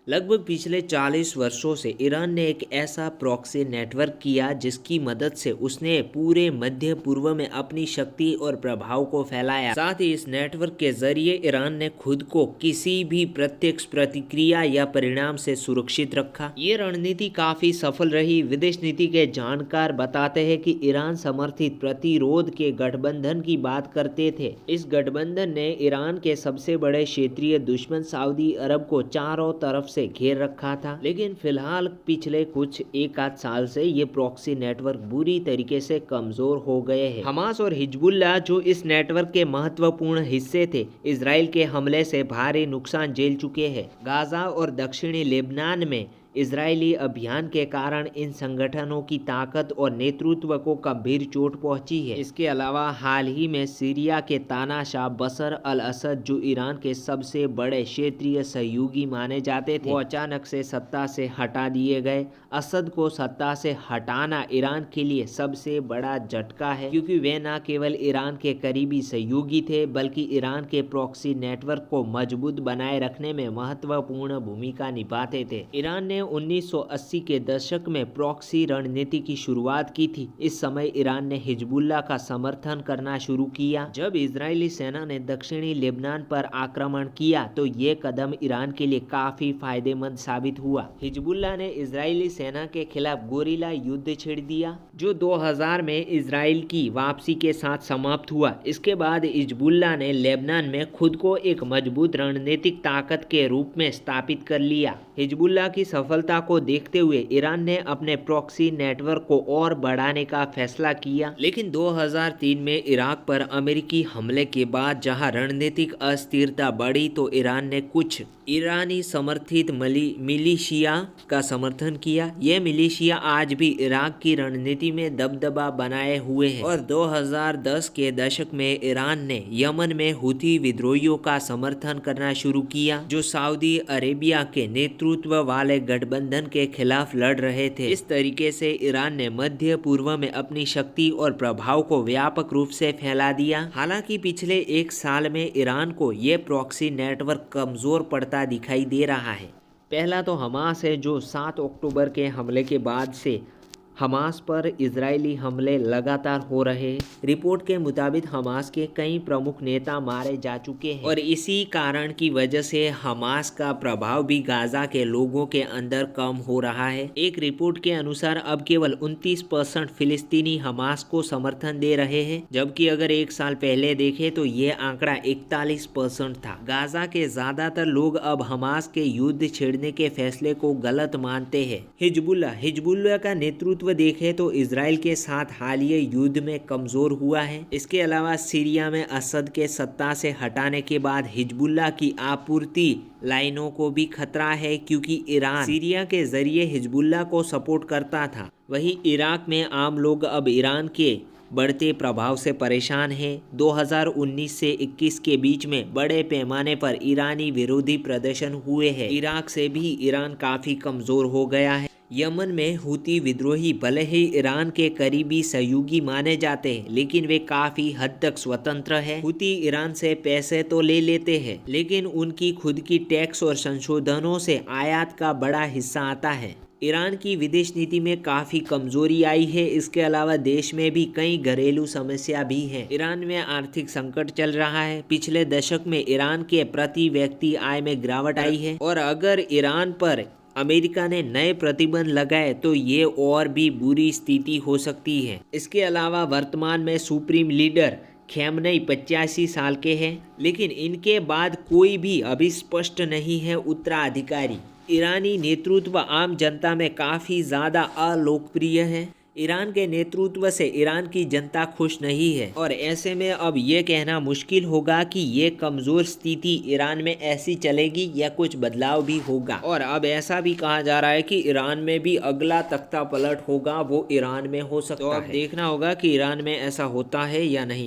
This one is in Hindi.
लगभग पिछले 40 वर्षों से ईरान ने एक ऐसा प्रॉक्सी नेटवर्क किया जिसकी मदद से उसने पूरे मध्य पूर्व में अपनी शक्ति और प्रभाव को फैलाया। साथ ही इस नेटवर्क के जरिए ईरान ने खुद को किसी भी प्रत्यक्ष प्रतिक्रिया या परिणाम से सुरक्षित रखा। ये रणनीति काफी सफल रही। विदेश नीति के जानकार बताते हैं कि ईरान समर्थित प्रतिरोध के गठबंधन की बात करते थे। इस गठबंधन ने ईरान के सबसे बड़े क्षेत्रीय दुश्मन सऊदी अरब को चारों तरफ से घेर रखा था। लेकिन फिलहाल पिछले कुछ एक आध साल से ये प्रॉक्सी नेटवर्क बुरी तरीके से कमजोर हो गए हैं। हमास और हिजबुल्लाह जो इस नेटवर्क के महत्वपूर्ण हिस्से थे, इजराइल के हमले से भारी नुकसान झेल चुके हैं। गाजा और दक्षिणी लेबनान में इजरायली अभियान के कारण इन संगठनों की ताकत और नेतृत्व को गंभीर चोट पहुंची है। इसके अलावा हाल ही में सीरिया के तानाशाह बशर अल असद, जो ईरान के सबसे बड़े क्षेत्रीय सहयोगी माने जाते थे, वो अचानक से सत्ता से हटा दिए गए। असद को सत्ता से हटाना ईरान के लिए सबसे बड़ा झटका है, क्योंकि वे न केवल ईरान के करीबी सहयोगी थे बल्कि ईरान के प्रॉक्सी नेटवर्क को मजबूत बनाए रखने में महत्वपूर्ण भूमिका निभाते थे। ईरान ने 1980 के दशक में प्रॉक्सी रणनीति की शुरुआत की थी। इस समय ईरान ने हिजबुल्लाह का समर्थन करना शुरू किया। जब इजरायली सेना ने दक्षिणी लेबनान पर आक्रमण किया तो ये कदम ईरान के लिए काफी फायदेमंद साबित हुआ। हिजबुल्लाह ने इजरायली सेना के खिलाफ गोरिल्ला युद्ध छेड़ दिया, जो 2000 में इजराइल की वापसी के साथ समाप्त हुआ। इसके बाद हिजबुल्लाह ने लेबनान में खुद को एक मजबूत रणनीतिक ताकत के रूप में स्थापित कर लिया। हिजबुल्लाह की सफलता को देखते हुए ईरान ने अपने प्रॉक्सी नेटवर्क को और बढ़ाने का फैसला किया। लेकिन 2003 में इराक पर अमेरिकी हमले के बाद जहां रणनीतिक अस्थिरता बढ़ी तो ईरान ने कुछ ईरानी समर्थित मिलिशिया का समर्थन किया। ये मिलिशिया आज भी इराक की रणनीति में दबदबा बनाए हुए है। और 2010 के दशक में ईरान ने यमन में हुती विद्रोहियों का समर्थन करना शुरू किया, जो सऊदी अरेबिया के नेतृत्व वाले गठबंधन के खिलाफ लड़ रहे थे। इस तरीके से ईरान ने मध्य पूर्व में अपनी शक्ति और प्रभाव को व्यापक रूप से फैला दिया। हालांकि पिछले एक साल में ईरान को ये प्रॉक्सी नेटवर्क कमजोर पड़ता दिखाई दे रहा है। पहला तो हमास है, जो 7 अक्टूबर के हमले के बाद से हमास पर इजरायली हमले लगातार हो रहे हैं। रिपोर्ट के मुताबिक हमास के कई प्रमुख नेता मारे जा चुके हैं और इसी कारण की वजह से हमास का प्रभाव भी गाजा के लोगों के अंदर कम हो रहा है। एक रिपोर्ट के अनुसार अब केवल 29% फिलिस्तीनी हमास को समर्थन दे रहे हैं, जबकि अगर एक साल पहले देखें तो ये आंकड़ा 41% था। गाजा के ज्यादातर लोग अब हमास के युद्ध छेड़ने के फैसले को गलत मानते हैं। हिजबुल्लाह का नेतृत्व देखें तो इजराइल के साथ हालिया युद्ध में कमजोर हुआ है। इसके अलावा सीरिया में असद के सत्ता से हटाने के बाद हिजबुल्लाह की आपूर्ति लाइनों को भी खतरा है, क्योंकि ईरान सीरिया के जरिए हिजबुल्लाह को सपोर्ट करता था। वहीं इराक में आम लोग अब ईरान के बढ़ते प्रभाव से परेशान हैं। 2019 से 21 के बीच में बड़े पैमाने पर ईरानी विरोधी प्रदर्शन हुए हैं। इराक से भी ईरान काफी कमजोर हो गया है। यमन में हुती विद्रोही भले ही ईरान के करीबी सहयोगी माने जाते हैं, लेकिन वे काफी हद तक स्वतंत्र हैं। हुती ईरान से पैसे तो ले लेते हैं, लेकिन उनकी खुद की टैक्स और संशोधनों से आयात का बड़ा हिस्सा आता है। ईरान की विदेश नीति में काफ़ी कमजोरी आई है। इसके अलावा देश में भी कई घरेलू समस्या भी हैं। ईरान में आर्थिक संकट चल रहा है। पिछले दशक में ईरान के प्रति व्यक्ति आय में गिरावट आई है और अगर ईरान पर अमेरिका ने नए प्रतिबंध लगाए तो ये और भी बुरी स्थिति हो सकती है। इसके अलावा वर्तमान में सुप्रीम लीडर खमेनेई 85 साल के हैं, लेकिन इनके बाद कोई भी अभी स्पष्ट नहीं है उत्तराधिकारी। ईरानी नेतृत्व आम जनता में काफ़ी ज़्यादा अलोकप्रिय है। ईरान के नेतृत्व से ईरान की जनता खुश नहीं है और ऐसे में अब ये कहना मुश्किल होगा कि ये कमज़ोर स्थिति ईरान में ऐसी चलेगी या कुछ बदलाव भी होगा। और अब ऐसा भी कहा जा रहा है कि ईरान में भी अगला तख्ता पलट होगा, वो ईरान में हो सकता है। तो अब देखना होगा कि ईरान में ऐसा होता है या नहीं।